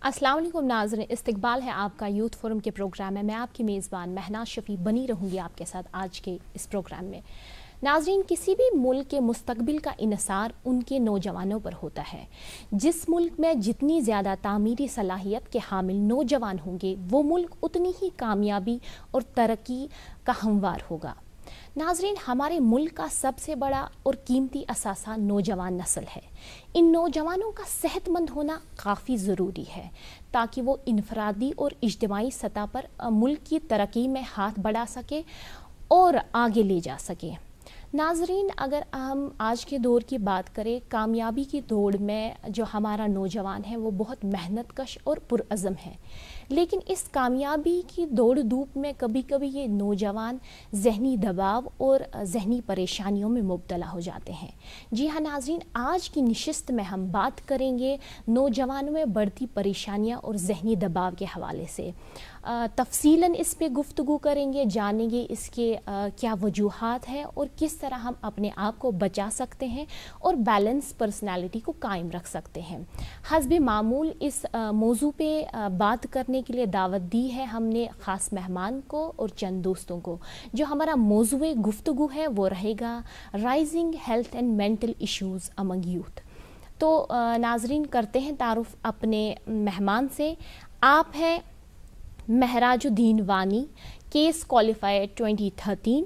अस्सलाम वालेकुम नाज़रीन, इस्तकबाल है आपका यूथ फोरम के प्रोग्राम में। मैं आपकी मेज़बान महनाज शफ़ी बनी रहूँगी आपके साथ आज के इस प्रोग्राम में। नाज़रीन, किसी भी मुल्क के मुस्तकबिल का इन्हिसार उनके नौजवानों पर होता है। जिस मुल्क में जितनी ज़्यादा तामीरी सलाहियत के हामिल नौजवान होंगे, वो मुल्क उतनी ही कामयाबी और तरक्की का हमवार होगा। नाजरीन, हमारे मुल्क का सबसे बड़ा और कीमती असासा नौजवान नस्ल है। इन नौजवानों का सेहतमंद होना काफ़ी ज़रूरी है ताकि वो इनफरादी और इज्तिमाई सतह पर मुल्क की तरक्की में हाथ बढ़ा सके और आगे ले जा सके। नाजरीन, अगर हम आज के दौर की बात करें, कामयाबी की दौड़ में जो हमारा नौजवान है वो बहुत मेहनतकश और पुरअज़म है, लेकिन इस कामयाबी की दौड़ धूप में कभी कभी ये नौजवान जहनी दबाव और जहनी परेशानियों में मुब्तला हो जाते हैं। जी हाँ नाजरीन, आज की नशिस्त में हम बात करेंगे नौजवानों में बढ़ती परेशानियाँ और जहनी दबाव के हवाले से। तफसीलन इस पे गुफ्तगू करेंगे, जानेंगे इसके क्या वजूहात है और किस तरह हम अपने आप को बचा सकते हैं और बैलेंस पर्सनालिटी को कायम रख सकते हैं। हस्ब मामूल इस मौजू पे बात करने के लिए दावत दी है हमने ख़ास मेहमान को और चंद दोस्तों को। जो हमारा मौजूए गुफ्तगू है वो रहेगा rising health and mental issues among youth. तो नाजरीन, करते हैं तारुफ अपने मेहमान से। आप हैं महराजुद्दीन वानी, केस क्वालिफाइड 2013,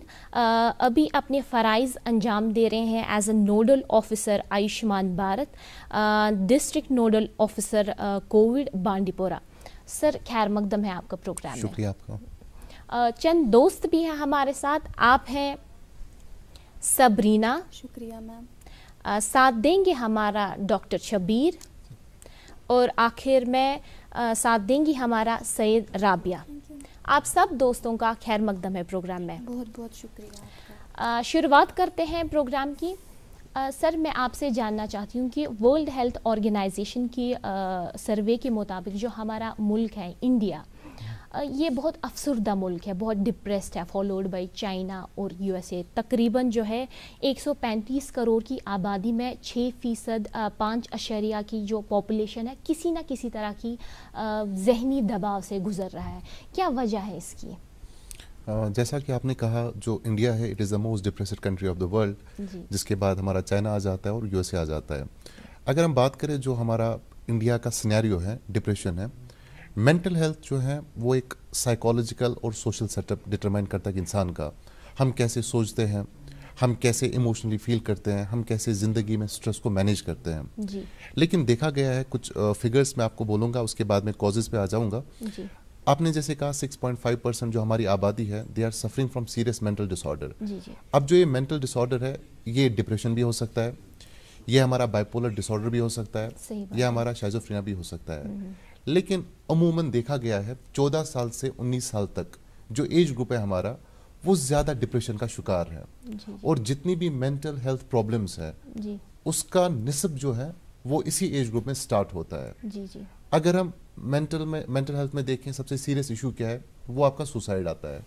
अभी अपने फ़राइज़ अंजाम दे रहे हैं as a nodal officer Ayushman Bharat, district nodal officer Covid Bandipora. Sir, खैर मकदम है आपका प्रोग्राम में। शुक्रिया आपका। चंद दोस्त भी हैं हमारे साथ। आप हैं सबरीना। शुक्रिया मैम। साथ देंगे हमारा डॉक्टर शबीर, और आखिर में साथ देंगी हमारा सैयद राबिया। आप सब दोस्तों का खैर मकदम है प्रोग्राम में। बहुत बहुत शुक्रिया आपका। शुरुआत करते हैं प्रोग्राम की। सर, मैं आपसे जानना चाहती हूँ कि वर्ल्ड हेल्थ ऑर्गेनाइजेशन की सर्वे के मुताबिक जो हमारा मुल्क है इंडिया, ये बहुत अफसरदा मुल्क है, बहुत डिप्रेस्ड है, फॉलोड बाय चाइना और यूएसए। तकरीबन जो है 135 करोड़ की आबादी में 6% 5 की जो पॉपुलेशन है किसी ना किसी तरह की जहनी दबाव से गुजर रहा है। क्या वजह है इसकी? जैसा कि आपने कहा, जो इंडिया है it is the most depressed country of the world, जिसके बाद हमारा चाइना आ जाता है और यूएसए आ जाता है। अगर हम बात करें जो हमारा इंडिया का सिनेरियो है, डिप्रेशन है, मेंटल हेल्थ जो है वो एक साइकोलॉजिकल और सोशल सेटअप डिटरमाइन करता है कि इंसान का हम कैसे सोचते हैं, हम कैसे इमोशनली फील करते हैं, हम कैसे ज़िंदगी में स्ट्रेस को मैनेज करते हैं जी। लेकिन देखा गया है, कुछ फिगर्स मैं आपको बोलूँगा, उसके बाद में कॉजेज़ पे आ जाऊँगा। आपने जैसे कहा 6.5% जो हमारी आबादी है they are suffering from serious mental disorder. अब जो ये मेंटल डिसऑर्डर है, ये डिप्रेशन भी हो सकता है, ये हमारा बाइपोलर डिसऑर्डर भी हो सकता है, ये हमारा शाइज़ोफ्रेनिया भी हो सकता है। लेकिन अमूमन देखा गया है 14 साल से 19 साल तक जो एज ग्रुप है हमारा, वो ज़्यादा डिप्रेशन का शिकार है। और जितनी भी मेंटल हेल्थ प्रॉब्लम्स है उसका निस्ब जो है वो इसी एज ग्रुप में स्टार्ट होता है। अगर हम मेंटल हेल्थ में देखें, सबसे सीरियस इशू क्या है, वो आपका सुसाइड आता है।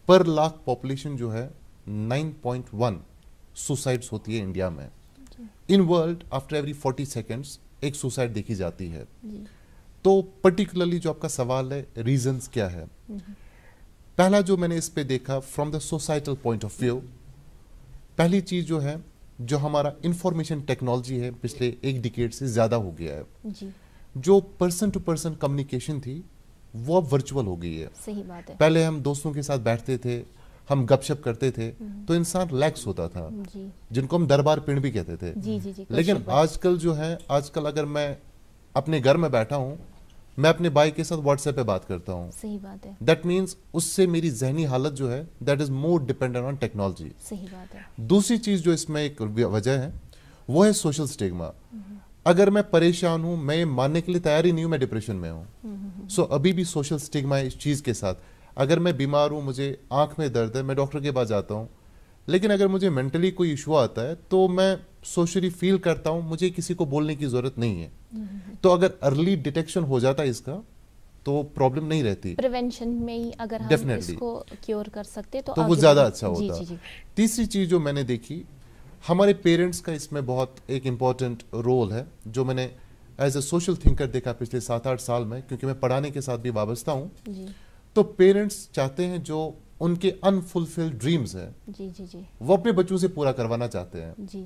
पर लाख पॉपुलेशन जो है 9.1 सुसाइड्स होती है इंडिया में। In world after every 40 seconds एक सुसाइड देखी जाती है। तो पर्टिकुलरली जो आपका सवाल है, रीजंस क्या है, पहला जो मैंने इस पे देखा from the societal point of view, पहली चीज जो है, जो हमारा इंफॉर्मेशन टेक्नोलॉजी है पिछले एक डिकेड से ज्यादा हो गया है। जो पर्सन टू पर्सन कम्युनिकेशन थी वो अब वर्चुअल हो गई है। सही बात है। पहले हम दोस्तों के साथ बैठते थे, हम गपशप करते थे तो इंसान रिलैक्स होता था, जिनको हम दरबार पिंड भी कहते थे। लेकिन आजकल जो है, आजकल अगर मैं अपने घर में बैठा हूं, मैं अपने भाई के साथ व्हाट्सएप पे बात करता हूं। सही बात है। दैट मीन्स उससे मेरी जहनी हालत जो है that is more dependent on technology. सही बात है। दूसरी चीज जो इसमें एक वजह है वो है सोशल स्टिग्मा। अगर मैं परेशान हूं, मैं मानने के लिए तैयार ही नहीं हूं मैं डिप्रेशन में हूं। सो अभी भी सोशल स्टिग्मा है इस चीज के साथ। अगर मैं बीमार हूं, मुझे आंख में दर्द है, मैं डॉक्टर के पास जाता हूं, लेकिन अगर मुझे मेंटली कोई इशू आता है तो मैं सोशली फील करता हूं, मुझे किसी को बोलने की जरूरत नहीं है। तो अगर अर्ली डिटेक्शन हो जाता है इसका तो प्रॉब्लम नहीं रहती। प्रिवेंशन में ही अगर हम इसको क्योर कर सकते तो वो ज्यादा अच्छा होता। तीसरी चीज जो मैंने देखी, हमारे पेरेंट्स का इसमें बहुत एक इम्पॉर्टेंट रोल है, जो मैंने एज ए सोशल थिंकर देखा पिछले 7-8 साल में, क्योंकि मैं पढ़ाने के साथ भी वाबस्ता हूँ, तो पेरेंट्स चाहते हैं जो उनके अनफुलफिल्ड ड्रीम्स हैं जी, वो अपने बच्चों से पूरा करवाना चाहते हैं। जी।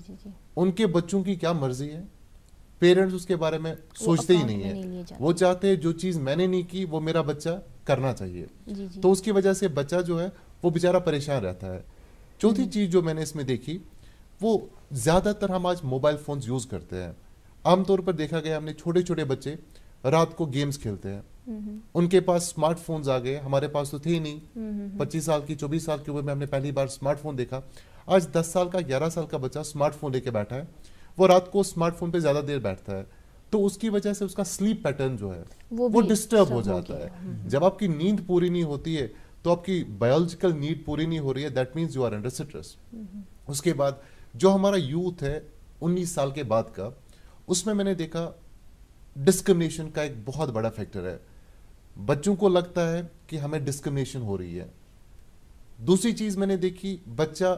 उनके बच्चों की क्या मर्जी है, पेरेंट्स उसके बारे में सोचते ही नहीं है। वो चाहते हैं जो चीज मैंने नहीं की वो मेरा बच्चा करना चाहिए। तो उसकी वजह से बच्चा जो है वो बेचारा परेशान रहता है। चौथी चीज जो मैंने इसमें देखी, वो ज्यादातर हम आज मोबाइल फोन्स यूज करते हैं। आमतौर पर देखा गया हमने छोटे छोटे बच्चे रात को गेम्स खेलते हैं, उनके पास स्मार्टफोन्स आ गए, हमारे पास तो थे ही नहीं। 25 साल की 24 साल की उम्र में हमने पहली बार स्मार्टफोन देखा। आज 10 साल का 11 साल का बच्चा स्मार्टफोन लेके बैठा है, वो रात को स्मार्टफोन पे ज्यादा देर बैठता है, तो उसकी वजह से उसका स्लीप पैटर्न जो है वो डिस्टर्ब हो जाता है। जब आपकी नींद पूरी नहीं होती है तो आपकी बायोलॉजिकल नीड पूरी नहीं हो रही है, that means you are under stress. उसके बाद जो हमारा यूथ है 19 साल के बाद का, उसमें मैंने देखा डिस्क्रिमिनेशन का एक बहुत बड़ा फैक्टर है। बच्चों को लगता है कि हमें डिस्क्रिमिनेशन हो रही है। दूसरी चीज मैंने देखी, बच्चा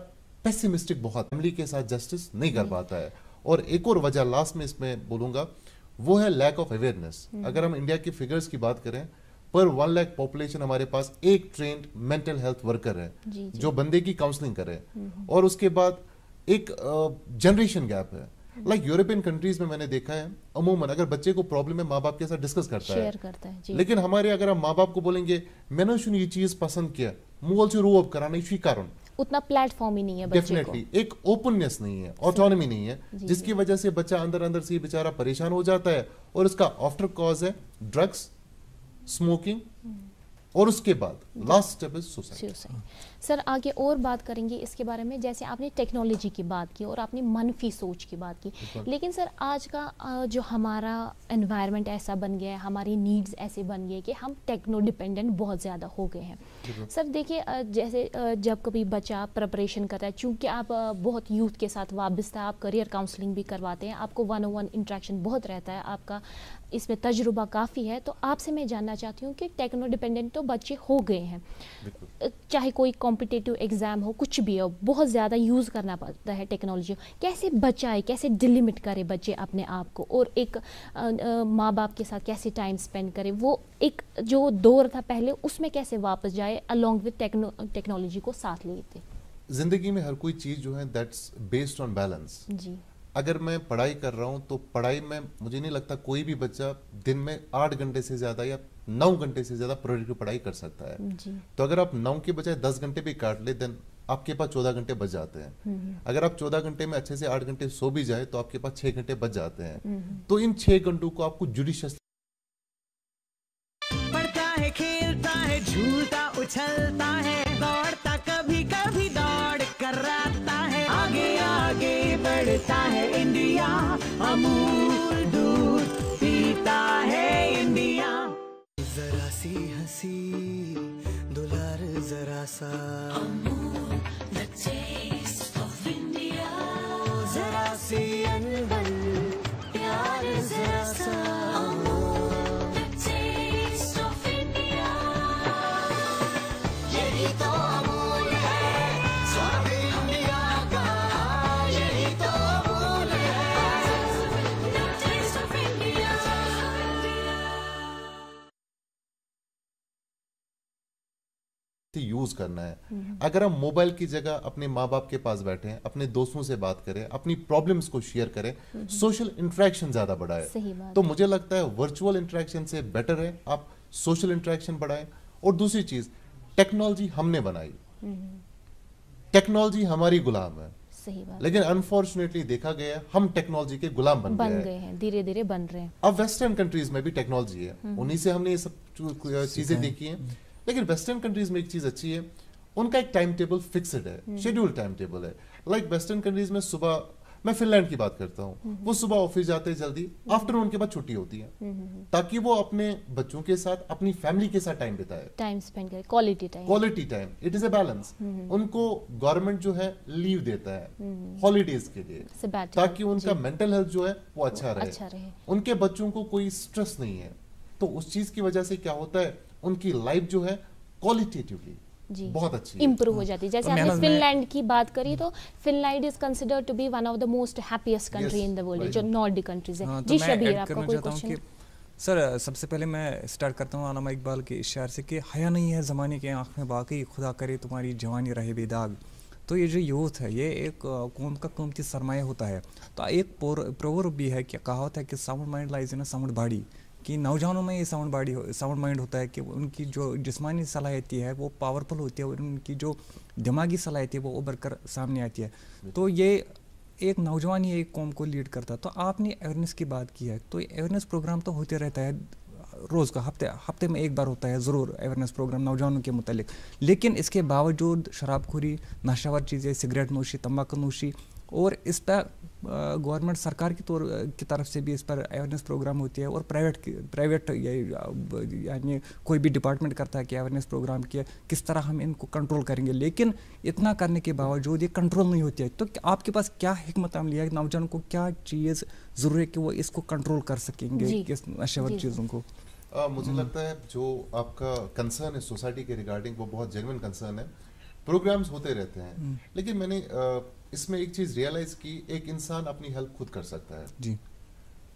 पेसिमिस्टिक बहुत, फैमिली के साथ जस्टिस नहीं कर पाता है। और एक और वजह लास्ट में इसमें बोलूंगा, वो है लैक ऑफ अवेयरनेस। अगर हम इंडिया की फिगर्स की बात करें, पर 1 लाख पॉपुलेशन हमारे पास एक ट्रेंड मेंटल हेल्थ वर्कर है जो बंदे की काउंसलिंग करे। और उसके बाद एक जनरेशन गैप है। लाइक यूरोपियन कंट्रीज में मैंने देखा है, अमूमन अगर बच्चे को प्रॉब्लम है माँ बाप के साथ डिस्कस करता है। लेकिन हमारे अगर हम माँ बाप को बोलेंगे मैंने शुरू ये चीज पसंद किया, मुंह से रू अप कराना इसी कारण उतना प्लेटफॉर्म ही नहीं है बच्चे को, एक ओपननेस नहीं है, ऑटोनॉमी नहीं है, जिसकी वजह से बच्चा अंदर अंदर से बेचारा परेशान हो जाता है। और इसका आफ्टर कॉज है ड्रग्स, स्मोकिंग, और उसके बाद last step is suicide. Sir आगे और बात करेंगे इसके बारे में। जैसे आपने टेक्नोलॉजी की बात की और आपने मनफी सोच की बात की, लेकिन सर आज का जो हमारा एनवायरनमेंट ऐसा बन गया है, हमारी नीड्स ऐसे बन गए कि हम टेक्नो डिपेंडेंट बहुत ज़्यादा हो गए हैं। सर देखिए, जैसे जब कभी बच्चा प्रिपरेशन करता है, चूँकि आप बहुत यूथ के साथ वाबस्ता है, आप करियर काउंसलिंग भी करवाते हैं, आपको 1-on-1 इंट्रैक्शन बहुत रहता है, आपका इसमें तजुर्बा काफ़ी है, तो आपसे मैं जानना चाहती हूँ कि टेक्नो डिपेंडेंट तो बच्चे हो गए हैं, चाहे कोई कॉम्पिटिटिव एग्जाम हो, कुछ भी हो, बहुत ज़्यादा यूज़ करना पड़ता है टेक्नोलॉजी। कैसे बचाए, कैसे डिलिमिट करे बच्चे अपने आप को, और एक माँ बाप के साथ कैसे टाइम स्पेंड करे, वो एक जो दौर था पहले उसमें कैसे वापस जाए अलोंग विद टेक्नोलॉजी को साथ लेते। जिंदगी में हर कोई चीज़ जो है दैट्स बेस्ड ऑन बैलेंस जी। अगर मैं पढ़ाई कर रहा हूं तो पढ़ाई में मुझे नहीं लगता कोई भी बच्चा दिन में 8 घंटे से ज्यादा या 9 घंटे से ज्यादा प्रोडक्टिव पढ़ाई कर सकता है जी। तो अगर आप 9 के बजाय 10 घंटे भी काट ले, देन आपके पास 14 घंटे बच जाते हैं। अगर आप 14 घंटे में अच्छे से 8 घंटे सो भी जाए तो आपके पास 6 घंटे बच जाते हैं। तो इन 6 घंटों को आपको जुडिशियस, पढ़ता है, खेलता है, झूलता उछलता है, दौड़ता कभी कभी दौड़ कर आता है, आगे आगे बढ़ता है इंडिया, अमूल दूध पीता है इंडिया। जरा सी हंसी दुलार जरा सा, Amul the taste of India, जरा सी अनबन प्यार जरा सा, Amul the taste of India, यही तो अमूल है स्वाद इंडिया का, यही तो अमूल है the taste of India. Use करना है। अगर हम मोबाइल की जगह अपने माँ बाप के पास बैठे हैं, अपने दोस्तों से बात करें, अपनी प्रॉब्लम्स को शेयर करें, सोशल इंटरेक्शन ज्यादा बढ़ाए, तो मुझे लगता है वर्चुअल इंटरेक्शन से बेटर है आप सोशल इंटरेक्शन बढ़ाएं। और दूसरी चीज, टेक्नोलॉजी हमने बनाई, टेक्नोलॉजी हमारी गुलाम है, सही बात। लेकिन अनफॉर्चुनेटली देखा गया हम टेक्नोलॉजी के गुलाम बन गए हैं, धीरे धीरे बन रहे हैं। अब वेस्टर्न कंट्रीज में भी टेक्नोलॉजी है, उन्हीं से हमने ये सब चीजें देखी हैं। लेकिन वेस्टर्न कंट्रीज में एक चीज अच्छी है, उनका एक टाइम टेबल फिक्स्ड है, शेड्यूल टाइम टेबल है। लाइक वेस्टर्न कंट्रीज में सुबह, मैं फिनलैंड की बात करता हूँ, वो सुबह ऑफिस जाते हैं जल्दी, आफ्टरनून के बाद छुट्टी होती है, ताकि वो अपने बच्चों के साथ, अपनी फैमिली के साथ टाइम बिताए, टाइम स्पेंड करे, quality time. It is a balance. उनको गवर्नमेंट जो है लीव देता है हॉलीडेज के लिए, ताकि उनका मेंटल हेल्थ जो है वो अच्छा रहे, उनके बच्चों को कोई स्ट्रेस नहीं है। तो उस चीज की वजह से क्या होता है, उनकी लाइफ जो है क्वालिटेटिवली बहुत अच्छी इम्प्रूव हो जाती है। जैसे आपने फिनलैंड की बात करी, तो Finland is considered to be one of the most happiest country in the world, जो नॉर्डिक कंट्रीज है। जी शबीर, आपका कोई क्वेश्चन? सर, सबसे पहले मैं स्टार्ट करता हूँ अल्लामा इकबाल के इशारे से कि हया नहीं है ज़माने के आँख में बाकी, खुदा करे तुम्हारी जवानी रहे बेदाग। तो ये जो यूथ है, ये एक कौम का कीमती सरमाया होता है। तो एक प्रोवर्ब भी है कि कहावत है कि sound mind lies in a sound body, कि नौजवानों में ये साउंड माइंड होता है कि उनकी जो जिस्मानी सलाहियत है वो पावरफुल होती है और उनकी जो दिमागी सलाहियत है वो उभर कर सामने आती है। तो ये एक नौजवान ही एक कौम को लीड करता है। तो आपने अवेयरनेस की बात की है, तो अवेयरनेस प्रोग्राम तो होते रहता है रोज़ का, हफ्ते में एक बार होता है ज़रूर अवेयरनेस प्रोग्राम नौजवानों के मुतालिक। लेकिन इसके बावजूद शराबखोरी, नशावर चीज़ें, सिगरेट नोशी, तंबाकू नोशी, और इस पर गवर्नमेंट सरकार की तरफ से भी इस पर अवेयरनेस प्रोग्राम होती है, और प्राइवेट यानी कोई भी डिपार्टमेंट करता है कि अवेयरनेस प्रोग्राम किया किस तरह हम इनको कंट्रोल करेंगे। लेकिन इतना करने के बावजूद ये कंट्रोल नहीं होती है। तो आपके पास क्या हिकमत अमली है, नौजवानों को क्या चीज़ ज़रूरी है कि वो इसको कंट्रोल कर सकेंगे इस नशेवर चीज़ों को? मुझे लगता है जो आपका कंसर्न है सोसाइटी के रिगार्डिंग वो बहुत जेन्युइन कंसर्न है। प्रोग्राम्स होते रहते हैं, लेकिन मैंने इसमें एक चीज रियलाइज की, एक इंसान अपनी हेल्प खुद कर सकता है जी।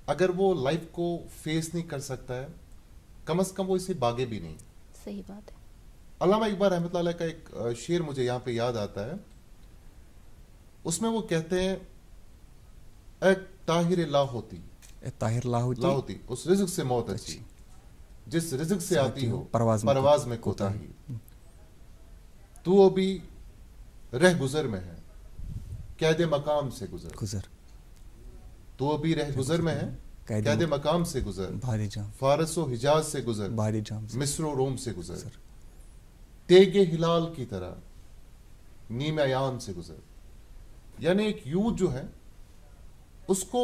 अगर वो लाइफ को फेस नहीं कर सकता है, कम से कम वो इसे भागे भी नहीं। सही बात है। अल्लामा इकबाल रहमतुल्लाह का एक शेर मुझे यहाँ पे याद आता है, उसमें वो कहते हैं, ए ताहिर लाहोती, ताहिर लाहोती उस रिज़्क से मौत अच्छी, जिस रिज़्क से आती हो परवाज में कोताही, तू अभी रह गुजर में है, कैदे मकाम से गुजर। तू अभी रह गुजर में है, कैदे मकाम से गुजर, फारसो हिजाज से गुजर, मिस्र रोम से गुजर, तेगे हिलाल की तरह नीम अयान से गुजर। यानी एक यूथ जो है उसको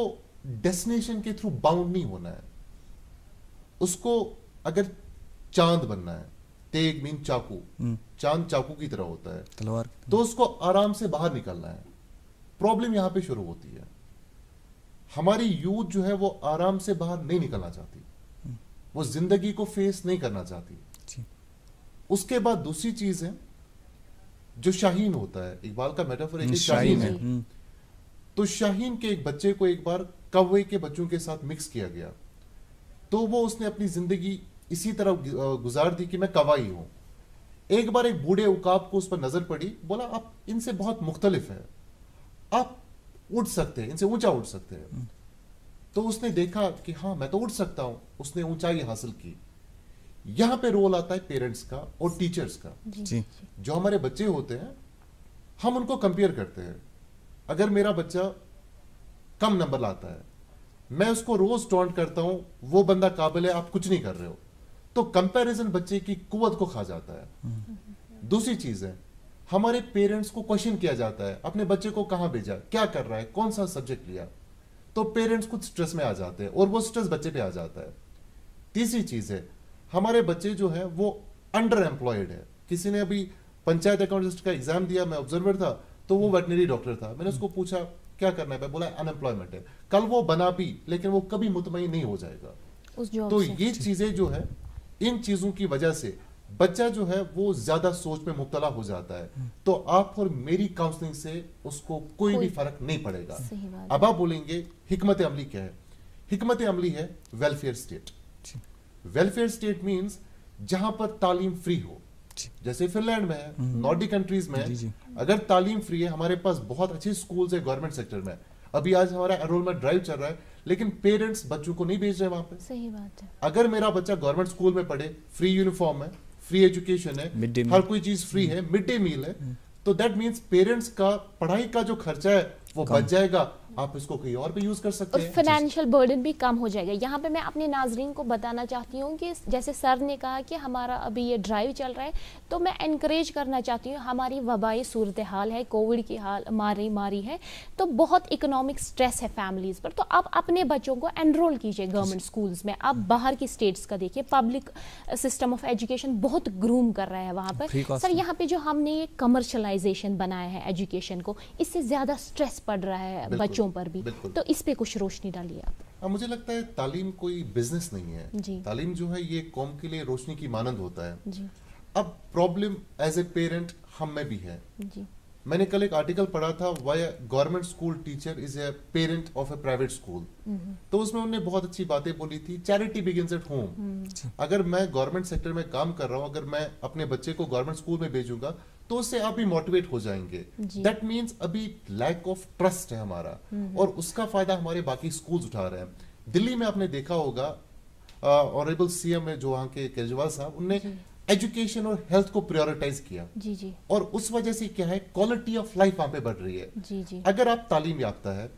डेस्टिनेशन के थ्रू बाउंड नहीं होना है, उसको अगर चांद बनना है, तेग मीन चाकू, चांद चाकू की तरह होता है, तलवार, तो उसको आराम से बाहर निकलना है। प्रॉब्लम यहां पे शुरू होती है, हमारी यूथ जो है वो आराम से बाहर नहीं निकलना चाहती, वो जिंदगी को फेस नहीं करना चाहती। उसके बाद दूसरी चीज है जो शाहीन होता है, इकबाल का मेटाफर है कि शाहीन है। तो शाहीन के एक बच्चे को एक बार कौवे के बच्चों के साथ मिक्स किया गया, तो वो उसने अपनी जिंदगी इसी तरह गुजार दी कि मैं कवाई हूं। एक बार एक बूढ़े उकाब को उस पर नजर पड़ी, बोला आप इनसे बहुत मुख्तलिफ है, आप उड़ सकते हैं, इनसे ऊंचा उड़ सकते हैं। तो उसने देखा कि हाँ मैं तो उड़ सकता हूं, उसने ऊंचाई हासिल की। यहां पे रोल आता है पेरेंट्स का और टीचर्स का। जी। जो हमारे बच्चे होते हैं हम उनको कंपेयर करते हैं। अगर मेरा बच्चा कम नंबर लाता है, मैं उसको रोज टॉन्ट करता हूं, वो बंदा काबिल है, आप कुछ नहीं कर रहे हो, तो कंपैरिजन बच्चे की कुव्वत को खा जाता है। दूसरी चीज है, हमारे पेरेंट्स को क्वेश्चन किया जाता है, अपने बच्चे को कहां भेजा, क्या कर रहा है, कौन सा सब्जेक्ट लिया, तो पेरेंट्स कुछ स्ट्रेस में आ जाते हैं और वो स्ट्रेस बच्चे पे आ जाता है। तीसरी चीज है, हमारे बच्चे जो है वो अंडर एम्प्लॉयड है। किसी ने अभी पंचायत अकाउंटेंट का एग्जाम दिया, मैं ऑब्जर्वर था, तो वो वेटनरी डॉक्टर था। मैंने उसको पूछा क्या करना है, बोला अनएम्प्लॉयमेंट है। कल वो बना भी, लेकिन वो कभी मुतमईन नहीं हो जाएगा उस जॉब तो से। ये चीजें जो है, इन चीजों की वजह से बच्चा जो है वो ज्यादा सोच में मुब्तला हो जाता है। तो आप और मेरी काउंसलिंग से उसको कोई भी फर्क नहीं पड़ेगा। अब आप बोलेंगे हिकमत अमली क्या है? हिकमत अमली है welfare state. Welfare state means जहां पर तालीम फ्री हो, जैसे फिनलैंड में है, नॉर्डिक कंट्रीज में है। अगर तालीम फ्री है, हमारे पास बहुत अच्छे स्कूल्स है गवर्नमेंट सेक्टर में। अभी आज हमारा एनरोलमेंट ड्राइव चल रहा है, लेकिन पेरेंट्स बच्चों को नहीं भेज रहे वहां पे। सही बात है। अगर मेरा बच्चा गवर्नमेंट स्कूल में पढ़े, फ्री यूनिफॉर्म है, फ्री एजुकेशन है, हर कोई चीज फ्री है, मिड डे मील है, तो दैट मीन्स पेरेंट्स का पढ़ाई का जो खर्चा है वो बच जाएगा। आप इसको कहीं और पे यूज कर सकते हैं, फाइनेंशियल बर्डन भी कम हो जाएगा। यहाँ पे मैं अपने नाजरीन को बताना चाहती हूँ कि जैसे सर ने कहा कि हमारा अभी ये ड्राइव चल रहा है, तो मैं एनकरेज करना चाहती हूँ। हमारी वबाई सूरत हाल है, कोविड की हाल मारी है, तो बहुत इकोनॉमिक स्ट्रेस है फैमिलीज पर। तो आप अपने बच्चों को एनरोल कीजिए गवर्नमेंट स्कूल्स में। आप बाहर की स्टेट्स का देखिए, पब्लिक सिस्टम ऑफ एजुकेशन बहुत ग्रूम कर रहा है वहाँ पर। सर यहाँ पे जो हमने ये कमर्शलाइजेशन बनाया है एजुकेशन को, इससे ज्यादा स्ट्रेस पड़ रहा है बच्चों पर भी, तो इस पे कुछ रोशनी डालिए आप। मुझे लगता है तालीम कोई बिजनेस नहीं है। तालीम जो है ये कौम के लिए रोशनी की मानंद होता है। अब प्रॉब्लम एज ए पेरेंट हम में भी है जी। मैंने कल एक आर्टिकल पढ़ा था why government school teacher is a parent of A private school, तो उसमें उन्होंने बहुत अच्छी बातें बोली थी, चैरिटी बिगिंस एट होम। अगर मैं गवर्नमेंट सेक्टर में काम कर रहा हूं, अगर मैं अपने बच्चे को गवर्नमेंट स्कूल में भेजूंगा तो उससे आप भी मोटिवेट हो जाएंगे। दैट मीन्स अभी लैक ऑफ ट्रस्ट है हमारा, और उसका फायदा हमारे बाकी स्कूल्स उठा रहे हैं। दिल्ली में आपने देखा होगा ऑनरेबल सीएम है जो वहां के केजरीवाल साहब, उनने एजुकेशन और हेल्थ को प्रायोरिटाइज किया जी जी। और उस वजह से क्या है, क्वालिटी ऑफ लाइफ वहां पे बढ़ रही है जी जी। अगर आप तालीम याफ्ता है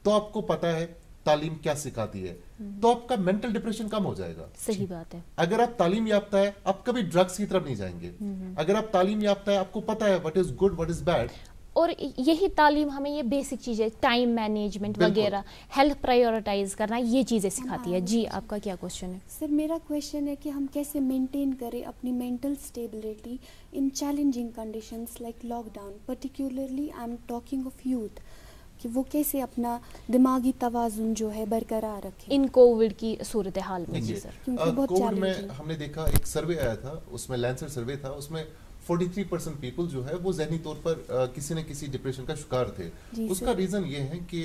तो आपको पता है तालीम क्या सिखाती है, तो आपका मेंटल डिप्रेशन कम हो जाएगा। सही बात है। अगर आप तालीम याफ्ता है आप कभी ड्रग्स की तरफ नहीं जाएंगे। अगर आप तालीम याफ्ता है आपको पता है what is good what is bad, और यही तालीम हमें ये बेसिक चीजें, टाइम मैनेजमेंट वगैरह, हेल्थ प्रायोरिटाइज करना, ये चीजें सिखाती है। जी, आपका क्या क्वेश्चन है? सर मेरा क्वेश्चन है कि हम कैसे मेंटेन करें अपनी mental stability in challenging conditions like lockdown, particularly I am talking of youth, कि वो कैसे अपना दिमागी तवाजुन जो है बरकरार रखें इन कोविड की सूरत हाल में। जी सर। क्योंकि बहुत कोविड में चैलेंजिंग। हमने देखा एक सर्वे आया था, उसमें लैंसेट सर्वे था, उसमें 43% पीपल जो है वो ज़हनी तौर पर किसी न किसी डिप्रेशन का शिकार थे। उसका रीजन ये है कि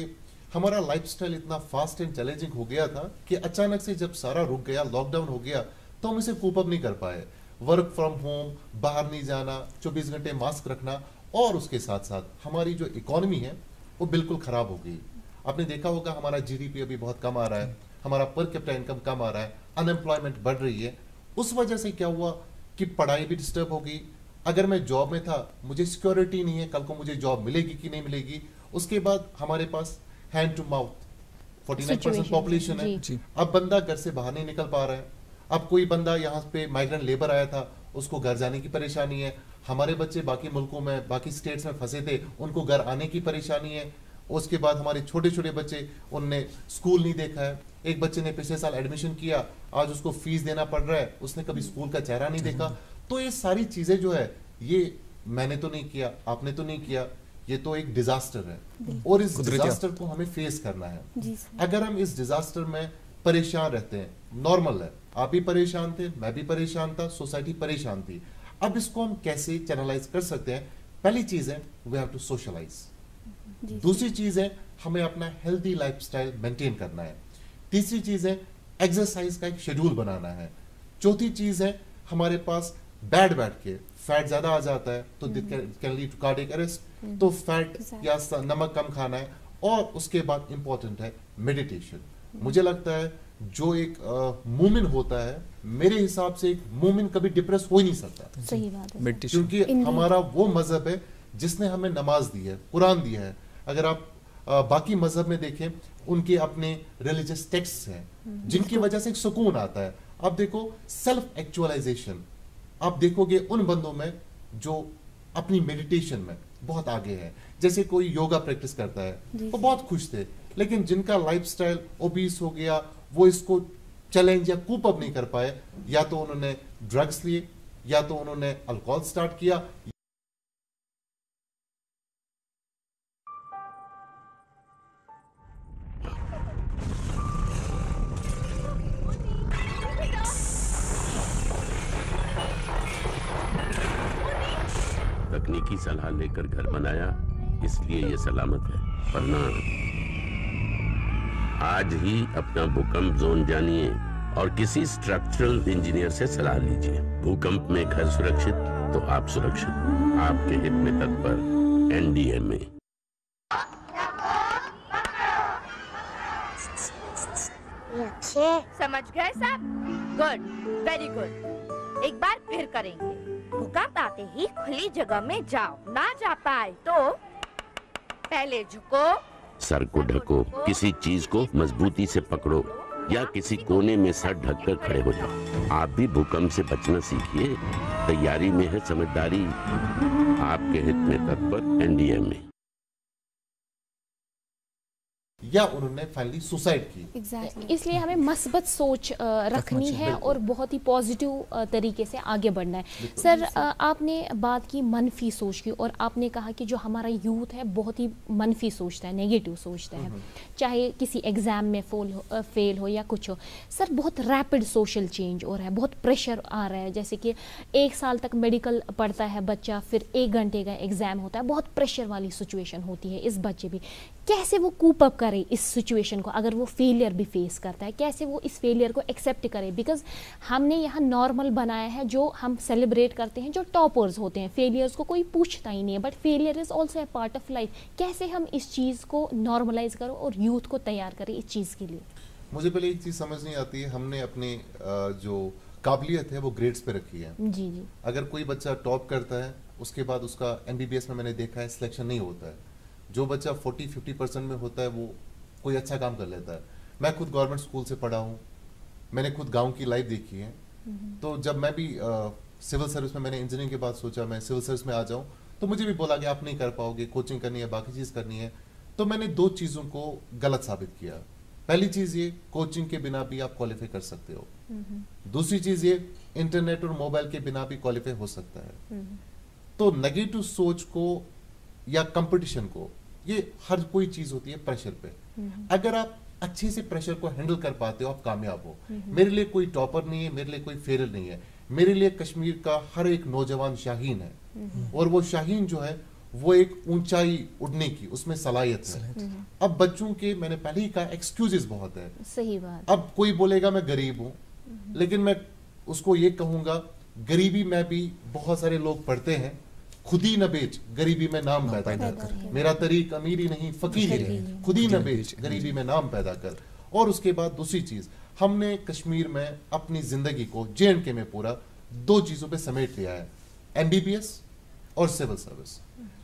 हमारा लाइफस्टाइल इतना फास्ट एंड चैलेंजिंग हो गया था कि अचानक से जब सारा रुक गया, लॉकडाउन हो गया, तो हम इसे कोप अप नहीं कर पाए। वर्क फ्रॉम होम, बाहर नहीं जाना, 24 घंटे मास्क रखना, और उसके साथ साथ हमारी जो इकोनॉमी है वो बिल्कुल खराब हो गई। आपने देखा होगा हमारा जीडीपी अभी बहुत कम आ रहा है, हमारा पर कैपिटा इनकम कम आ रहा है, अनएम्प्लॉयमेंट बढ़ रही है। उस वजह से क्या हुआ कि पढ़ाई भी डिस्टर्ब हो गई। अगर मैं जॉब में था, मुझे सिक्योरिटी नहीं है कल को मुझे जॉब मिलेगी कि नहीं मिलेगी। उसके बाद हमारे पास हैंड टू माउथ 49% पॉपुलेशन है। अब बंदा घर से बाहर नहीं निकल पा रहा है। अब कोई बंदा यहाँ पे माइग्रेंट लेबर आया था, उसको घर जाने की परेशानी है। हमारे बच्चे बाकी मुल्कों में, बाकी स्टेट्स में फंसे थे, उनको घर आने की परेशानी है। उसके बाद हमारे छोटे छोटे बच्चे, उनने स्कूल नहीं देखा है। एक बच्चे ने पिछले साल एडमिशन किया, आज उसको फीस देना पड़ रहा है, उसने कभी स्कूल का चेहरा नहीं देखा। तो ये सारी चीजें जो है, ये मैंने तो नहीं किया, आपने तो नहीं किया, ये तो एक डिजास्टर है और इस डिजास्टर को हमें फेस करना है। अगर हम इस डिजास्टर में परेशान रहते हैं, नॉर्मल है, आप भी परेशान थे, मैं भी परेशान था, सोसाइटी परेशान थी। अब इसको हम कैसे चैनलाइज कर सकते हैं? पहली चीज है वी हैव टू सोशलाइज। दूसरी चीज है हमें अपना हेल्दी लाइफस्टाइल मेंटेन करना है। तीसरी चीज है एक्सरसाइज का एक शेड्यूल बनाना है। चौथी चीज है हमारे पास बैठ के फैट ज्यादा आ जाता है तो can lead to cardiac arrest, तो फैट या नमक कम खाना है। और उसके बाद इंपॉर्टेंट है मेडिटेशन। मुझे लगता है जो एक मोमिन होता है, मेरे हिसाब से एक मोमिन कभी डिप्रेस हो ही नहीं सकता। सही बात है, क्योंकि हमारा वो मजहब है जिसने हमें नमाज दी है, कुरान दिया है। अगर आप बाकी मजहब में देखें, उनके अपने रिलीजियस टेक्स्ट हैं जिनकी वजह से एक सुकून आता है। अब देखो सेल्फ एक्चुअलाइजेशन, आप देखोगे उन बंदों में जो अपनी मेडिटेशन में बहुत आगे है। जैसे कोई योगा प्रैक्टिस करता है, वो बहुत खुश थे, लेकिन जिनका लाइफस्टाइल ओबीस हो गया, वो इसको चैलेंज या कूप अप नहीं कर पाए। या तो उन्होंने ड्रग्स लिए, या तो उन्होंने अल्कोहल स्टार्ट किया। तकनीकी सलाह लेकर घर बनाया, इसलिए ये सलामत है, वरना आज ही अपना भूकंप जोन जानिए और किसी स्ट्रक्चरल इंजीनियर से सलाह लीजिए। भूकंप में घर सुरक्षित तो आप सुरक्षित। आपके हित में तत्पर एनडीएमए। अच्छे समझ गए सब? Good, very good. एक बार फिर करेंगे। भूकंप आते ही खुली जगह में जाओ, ना जा पाए तो पहले झुको, सर को ढको, किसी चीज को मजबूती से पकड़ो या किसी कोने में सर ढककर खड़े हो जाओ। आप भी भूकंप से बचना सीखिए। तैयारी में है समझदारी। आपके हित में तत्पर एनडीएमए। या उन्होंने फाइनली सुसाइड की। Exactly. इसलिए हमें मस्बत सोच रखनी है और बहुत ही पॉजिटिव तरीके से आगे बढ़ना है। सर, आपने बात की मनफी सोच की और आपने कहा कि जो हमारा यूथ है बहुत ही मनफी सोचता है, नेगेटिव सोचता है, चाहे किसी एग्ज़ाम में फेल हो या कुछ हो। सर, बहुत रैपिड सोशल चेंज हो रहा है, बहुत प्रेशर आ रहा है, जैसे कि 1 साल तक मेडिकल पढ़ता है बच्चा, फिर 1 घंटे का एग्ज़ाम होता है, बहुत प्रेशर वाली सिचुएशन होती है इस बच्चे भी। कैसे वो कूप अप करे इस सिचुएशन को, अगर वो फेलियर भी फेस करता है, कैसे वो इस फेलियर को एक्सेप्ट करे? बिकॉज हमने यहाँ नॉर्मल बनाया है, जो हम सेलिब्रेट करते हैं, जो टॉपर्स होते हैं, फेलियर्स को कोई पूछता ही नहीं है, but failure is also a part of life. कैसे हम इस चीज़ को नॉर्मलाइज करो और यूथ को तैयार करें इस चीज़ के लिए? मुझे पहले एक चीज़ समझ नहीं आती है, हमने अपने जो काबिलियत है वो ग्रेड्स पे रखी है। जी जी। अगर कोई बच्चा टॉप करता है, उसके बाद उसका MBBS में मैंने देखा है सिलेक्शन नहीं होता है। जो बच्चा 40-50% में होता है वो कोई अच्छा काम कर लेता है। मैं खुद गवर्नमेंट स्कूल से पढ़ा हूँ, मैंने खुद गांव की लाइफ देखी है। तो जब मैं भी सिविल सर्विस में, मैंने इंजीनियरिंग के बाद सोचा मैं सिविल सर्विस में आ जाऊँ, तो मुझे भी बोला कि आप नहीं कर पाओगे, कोचिंग करनी है, बाकी चीज़ करनी है। तो मैंने 2 चीज़ों को गलत साबित किया। पहली चीज़ ये, कोचिंग के बिना भी आप क्वालिफाई कर सकते हो। दूसरी चीज़ ये, इंटरनेट और मोबाइल के बिना भी क्वालिफाई हो सकता है। तो नेगेटिव सोच को या कंपटीशन को, ये हर कोई चीज होती है प्रेशर पे। अगर आप अच्छे से प्रेशर को हैंडल कर पाते हो, आप कामयाब हो। मेरे लिए कोई टॉपर नहीं है, मेरे लिए कोई फेलियर नहीं है। मेरे लिए कश्मीर का हर एक नौजवान शाहीन है, और वो शाहीन जो है वो एक ऊंचाई उड़ने की उसमें सलाहियत है। अब बच्चों के, मैंने पहले ही कहा, एक्सक्यूजेस बहुत है। सही बात। अब कोई बोलेगा मैं गरीब हूँ, लेकिन मैं उसको ये कहूंगा, गरीबी में भी बहुत सारे लोग पढ़ते हैं, खुद ही न बेच गरीबी में नाम पैदा कर। मेरा तरीक अमीरी नहीं फकीरी है, खुद ही न बेच गरीबी में नाम पैदा कर। और उसके बाद दूसरी चीज, हमने कश्मीर में अपनी जिंदगी को J&K में पूरा 2 चीजों पे समेट लिया है, MBBS और सिविल सर्विस।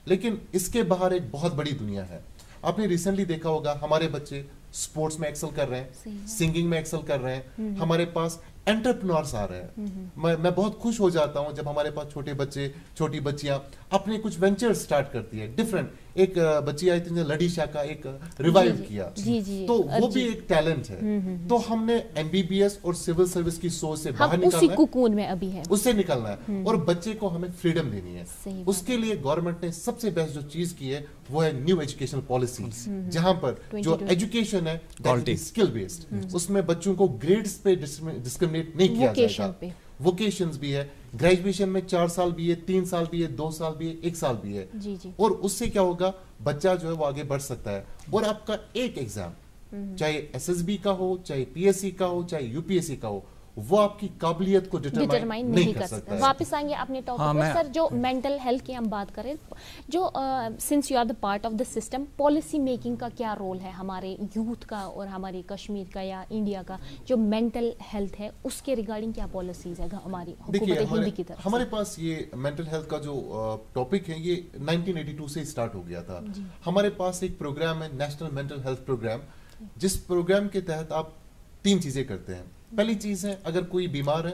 लेकिन इसके बाहर एक बहुत बड़ी दुनिया है। आपने रिसेंटली देखा होगा, हमारे बच्चे स्पोर्ट्स में एक्सेल कर रहे हैं, सिंगिंग में एक्सेल कर रहे हैं, हमारे पास एंटरप्रेन्योर्स आ रहे हैं। मैं बहुत खुश हो जाता हूं जब हमारे पास छोटे बच्चे, छोटी बच्चियां अपने कुछ वेंचर स्टार्ट करती है। डिफरेंट, एक बच्ची आई थी लड़ीशा का एक रिवाइव किया, तो वो भी एक टैलेंट है। तो हमने MBBS और सिविल सर्विस की सोच से बाहर निकलना है, कुकून में अभी है, उससे निकलना है, और बच्चे को हमें फ्रीडम देनी है। उसके लिए गवर्नमेंट ने सबसे बेस्ट जो चीज की है वो है न्यू एजुकेशन पॉलिसी, जहां पर जो एजुकेशन है स्किल बेस्ड, उसमें बच्चों को ग्रेड्स पे डिस्क्रिमिनेट नहीं किया जाएगा। वोकेशंस भी है, ग्रेजुएशन में 4 साल भी है, 3 साल भी है, 2 साल भी है, 1 साल भी है। जी। और उससे क्या होगा, बच्चा जो है वो आगे बढ़ सकता है। और आपका एक एग्जाम, चाहे SSB का हो, चाहे PSC का हो, चाहे UPSC का हो, वो आपकी काबिलियत को डिटरमाइन नहीं कर सकता है। वापस आएंगे अपने टॉपिक पर। सर, जो मेंटल हेल्थ की हम बात करें, जो since you are the part of the system, policy making का क्या रोल है हमारे यूथ का और हमारे कश्मीर का या इंडिया का? जो मेंटल हेल्थ है उसके रिगार्डिंग क्या पॉलिसीज है हमारी हुकूमत हिंद की तरफ? हमारे पास ये मेंटल हेल्थ का जो टॉपिक है, ये 1982 से स्टार्ट हो गया था। हमारे पास एक प्रोग्राम है, नेशनल मेंटल हेल्थ प्रोग्राम, जिस प्रोग्राम के तहत आप 3 चीजें करते हैं। पहली चीज है, अगर कोई बीमार है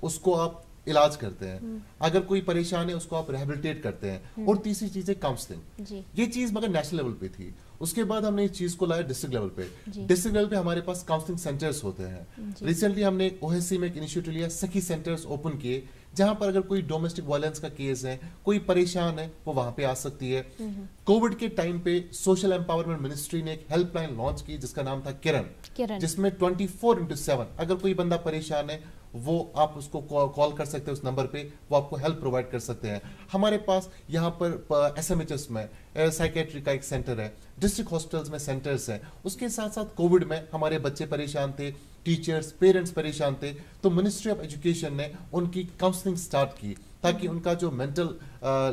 उसको आप इलाज करते हैं, अगर कोई परेशान है उसको आप रिहेबिलिटेट करते हैं, और तीसरी चीज है काउंसलिंग। ये चीज मगर नेशनल लेवल पे थी, उसके बाद हमने इस चीज को लाया डिस्ट्रिक्ट लेवल पे। डिस्ट्रिक्ट लेवल पे हमारे पास काउंसलिंग सेंटर्स होते हैं। रिसेंटली हमने OSC में एक इनिशिएटिव लिया, सखी सेंटर्स ओपन किए, जहां पर अगर कोई डोमेस्टिक वायलेंस का केस है, कोई परेशान है, वो वहां पे आ सकती है। कोविड के टाइम पे सोशल एम्पावरमेंट मिनिस्ट्री ने एक हेल्पलाइन लॉन्च की जिसका नाम था किरण, जिसमें 24/7 अगर कोई बंदा परेशान है, वो आप उसको कॉल कर सकते हैं उस नंबर पे, वो आपको हेल्प प्रोवाइड कर सकते हैं। हमारे पास यहाँ पर SMHS में साइकेट्री का एक सेंटर है, डिस्ट्रिक्ट हॉस्पिटल्स में सेंटर्स हैं। उसके साथ साथ कोविड में हमारे बच्चे परेशान थे, टीचर्स, पेरेंट्स परेशान थे, तो मिनिस्ट्री ऑफ एजुकेशन ने उनकी काउंसलिंग स्टार्ट की ताकि उनका जो मेंटल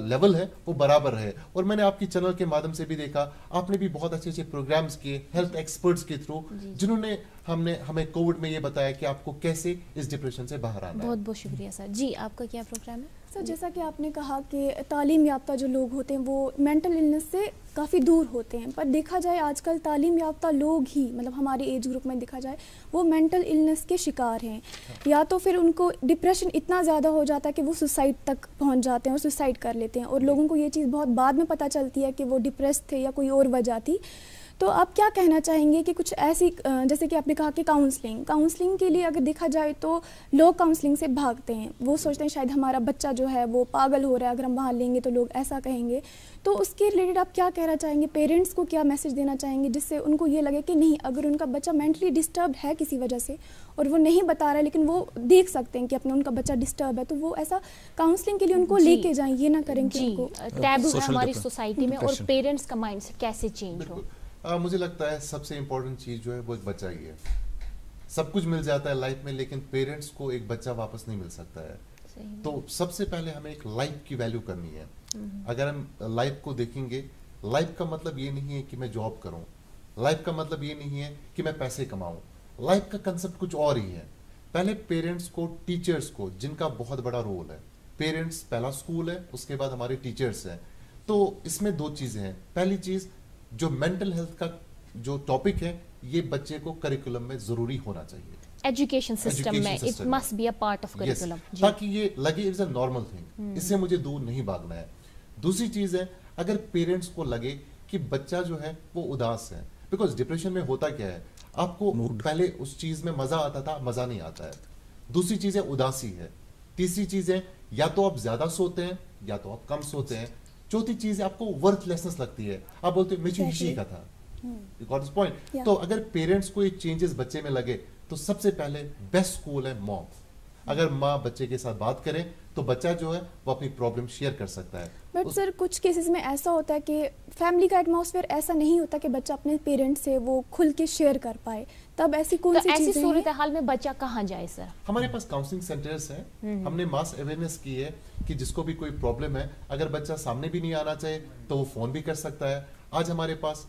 लेवल है वो बराबर रहे। और मैंने आपकी चैनल के माध्यम से भी देखा, आपने भी बहुत अच्छे अच्छे प्रोग्राम्स किए हेल्थ एक्सपर्ट्स के थ्रू, जिन्होंने हमें कोविड में ये बताया कि आपको कैसे इस डिप्रेशन से बाहर आना है। बहुत बहुत शुक्रिया सर। जी, आपका क्या प्रोग्राम है? सर, जैसा कि आपने कहा कि तालीम याफ्ता जो लोग होते हैं वो मेंटल इलनेस से काफ़ी दूर होते हैं, पर देखा जाए आजकल तालीम याफ्ता लोग ही, मतलब हमारे एज ग्रुप में देखा जाए, वो मेंटल इलनेस के शिकार हैं। या तो फिर उनको डिप्रेशन इतना ज़्यादा हो जाता है कि वो सुसाइड तक पहुंच जाते हैं और सुसाइड कर लेते हैं, और लोगों को ये चीज़ बहुत बाद में पता चलती है कि वो डिप्रेस थे या कोई और वजह थी। तो आप क्या कहना चाहेंगे कि कुछ ऐसी जैसे कि आपने कहा कि काउंसलिंग के लिए अगर देखा जाए तो लोग काउंसलिंग से भागते हैं, वो सोचते हैं शायद हमारा बच्चा जो है वो पागल हो रहा है, अगर हम वहाँ लेंगे तो लोग ऐसा कहेंगे। तो उसके रिलेटेड आप क्या कहना चाहेंगे, पेरेंट्स को क्या मैसेज देना चाहेंगे जिससे उनको ये लगे कि नहीं, अगर उनका बच्चा मेंटली डिस्टर्ब है किसी वजह से और वो नहीं बता रहा है लेकिन वो देख सकते हैं कि अपना उनका बच्चा डिस्टर्ब है, तो वो ऐसा काउंसलिंग के लिए उनको लेके जाएं, ये ना करें कि उनको टैबू है हमारी सोसाइटी में, और पेरेंट्स का माइंडसेट कैसे चेंज हो। मुझे लगता है सबसे इम्पोर्टेंट चीज जो है वो एक बच्चा ही है। सब कुछ मिल जाता है लाइफ में, लेकिन पेरेंट्स को एक बच्चा वापस नहीं मिल सकता है। तो सबसे पहले हमें एक लाइफ की वैल्यू करनी है। अगर हम लाइफ को देखेंगे, लाइफ का मतलब ये नहीं है कि मैं जॉब करूं, लाइफ का मतलब ये नहीं है कि मैं पैसे कमाऊं, लाइफ का कंसेप्ट कुछ और ही है। पहले पेरेंट्स को, टीचर्स को, जिनका बहुत बड़ा रोल है, पेरेंट्स पहला स्कूल है, उसके बाद हमारे टीचर्स हैं। तो इसमें दो चीजें हैं। पहली चीज, जो मेंटल हेल्थ का जो टॉपिक है, ये बच्चे को करिकुलम में जरूरी होना चाहिए, एजुकेशन सिस्टम में it must be a part of curriculum, ताकि ये लगे इट्स अ नॉर्मल थिंग, इससे मुझे दूर नहीं भागना है। दूसरी चीज है, अगर पेरेंट्स को लगे कि बच्चा जो है वो उदास है, बिकॉज डिप्रेशन में होता क्या है, आपको पहले उस चीज में मजा आता था, मजा नहीं आता है। दूसरी चीज है उदासी है। तीसरी चीज है या तो आप ज्यादा सोते हैं या तो आप कम सोते हैं। चौथी चीज है आपको वर्थलेसनेस लगती है, आप बोलते हैं मुझे इसी का था। You got this point? तो अगर पेरेंट्स को ये चेंजेस बच्चे में लगे तो सबसे पहले बेस्ट स्कूल है मॉम। अगर माँ बच्चे के साथ बात करे तो बच्चा जो है वो अपनी प्रॉब्लम शेयर कर सकता है। बट सर कुछ केसेस में ऐसा होता है कि फैमिली का एटमॉस्फेयर ऐसा नहीं होता कि बच्चा अपने पेरेंट्स से वो खुल के शेयर कर पाए, तब ऐसी कौन सी चीजें हैं? ऐसी सूरत हाल में बच्चा कहाँ जाए सर? हमारे पास काउंसलिंग सेंटर्स हैं, हमने मास अवेयरनेस की है कि जिसको भी कोई प्रॉब्लम है, अगर बच्चा सामने भी नहीं आना चाहे तो वो फोन भी कर सकता है। आज हमारे पास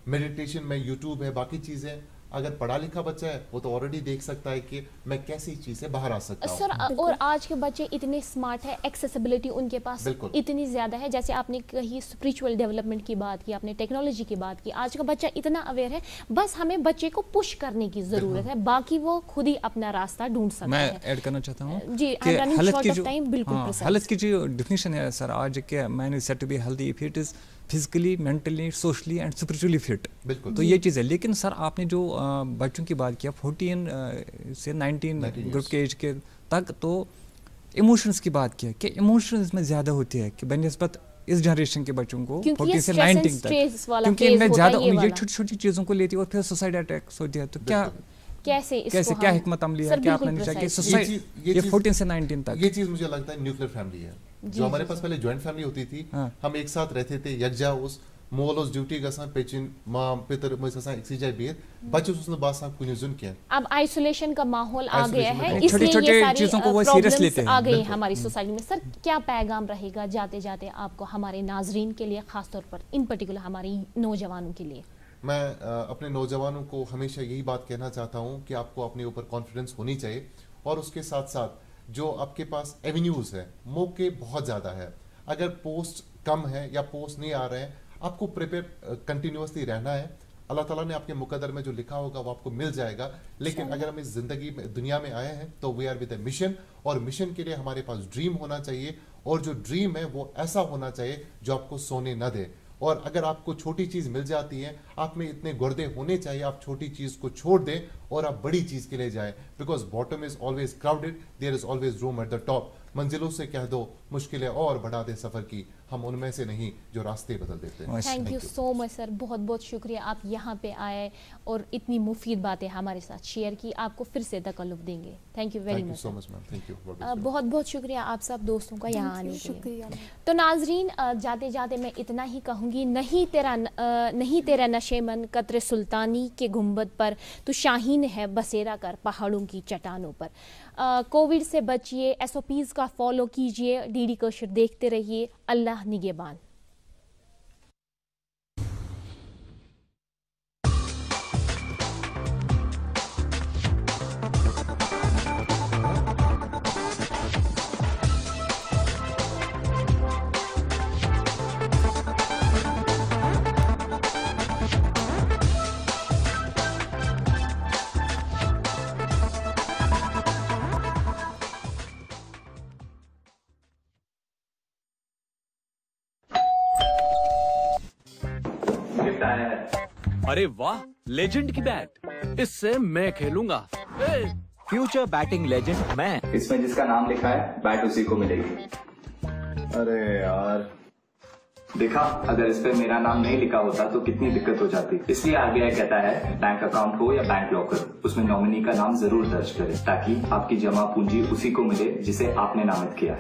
मेडिटेशन में यूट्यूब है, बाकी चीजें। अगर पढ़ा लिखा बच्चा है वो तो ऑलरेडी देख सकता है कि मैं कैसी चीज से बाहर आ सकता हूँ। सर और आज के बच्चे इतने स्मार्ट है, एक्सेसिबिलिटी उनके पास इतनी ज्यादा है। जैसे आपने कही स्पिरिचुअल डेवलपमेंट की बात की, आपने टेक्नोलॉजी की बात की, आज का बच्चा इतना अवेयर है, बस हमें बच्चे को पुश करने की जरूरत है, बाकी वो खुद ही अपना रास्ता ढूंढ सकता है। मैं ऐड करना चाहता हूँ जी, हेल्थ की जो डिफिनेशन है सर आज के, man is said to be healthy if it is physically, mentally, socially and spiritually fit. तो ये चीज़ है। लेकिन सर आपने जो बच्चों की बात किया 14 से 19 ग्रुप के एज के तक, तो इमोशंस की बात किया कि इमोशंस में ज़्यादा होती है कि बनस्बत इस जनरेशन के बच्चों को 14 से 19 तक, क्योंकि इनमें ज़्यादा ये छोटी छोटी चीज़ों को लेती है और फिर सुसाइड अटैक्स होती है। तो कैसे क्या हिकमत अमली है, क्या अपनानी चाहिए ये 14 से 19 तक? ये चीज़ मुझे लगता है न्यूक्लियर फैमिली है। जो हमारे पास पहले जॉइंट फैमिली होती थी, हम एक साथ रहते थे, यकजा उस मोल ड्यूटी गसान पेचिन मां पितर मुझे एक्सी जाए बीर बच्चे उसने बात सा कुछ जुन किया। अब आइसोलेशन का माहौल आ गया है, इसलिए ये सारी प्रॉब्लम्स आ गई हमारी सोसाइटी में। सर क्या पैगाम रहेगा जाते जाते आपको हमारे नाजरीन के लिए, खासतौर पर इन पर्टिकुलर हमारे नौजवानों के लिए? मैं अपने नौजवानों को हमेशा यही बात कहना चाहता हूँ कि आपको अपने ऊपर कॉन्फिडेंस होनी चाहिए, और उसके साथ साथ जो आपके पास एवेन्यूज है, मौके बहुत ज़्यादा है। अगर पोस्ट कम है या पोस्ट नहीं आ रहे हैं, आपको प्रिपेयर कंटिन्यूसली रहना है। अल्लाह ताला ने आपके मुकद्दर में जो लिखा होगा वो आपको मिल जाएगा। लेकिन अगर हम इस जिंदगी में, दुनिया में आए हैं तो we are with a mission, और मिशन के लिए हमारे पास ड्रीम होना चाहिए, और जो ड्रीम है वो ऐसा होना चाहिए जो आपको सोने न दे। और अगर आपको छोटी चीज मिल जाती है, आप में इतने गुर्दे होने चाहिए, आप छोटी चीज को छोड़ दें और आप बड़ी चीज के लिए जाएं, because bottom is always crowded, there is always room at the top. मंजिलों से कह दो मुश्किलें और बढ़ा दे सफर की, हम उनमें से नहीं जो रास्ते बदल देते हैं। Thank you so much sir, बहुत बहुत शुक्रिया आप यहाँ पे आए और इतनी मुफीद बातें हमारे साथ शेयर की। आपको फिर से तकल्लुफ देंगे। Thank you very much. बहुत बहुत शुक्रिया आप सब दोस्तों का यहाँ आने के लिए। तो नाजरीन जाते जाते मैं इतना ही कहूँगी, नहीं तेरा नशेमन कतरे सुल्तानी के गुंबद पर, तो शाहीन है बसेरा कर पहाड़ों की चट्टानों पर। कोविड से बचिए, SOPs का फॉलो कीजिए, DD कशर देखते रहिए। अल्लाह निगहबान। अरे वाह, लेजेंड की बैट, इससे मैं खेलूंगा। फ्यूचर बैटिंग लेजेंड मैं। इसमें जिसका नाम लिखा है बैट उसी को मिलेगी। अरे यार, देखा, अगर इस पे मेरा नाम नहीं लिखा होता तो कितनी दिक्कत हो जाती। इसलिए आरबीआई कहता है बैंक अकाउंट हो या बैंक लॉकर, उसमें नॉमिनी का नाम जरूर दर्ज करें ताकि आपकी जमा पूंजी उसी को मिले जिसे आपने नामित किया।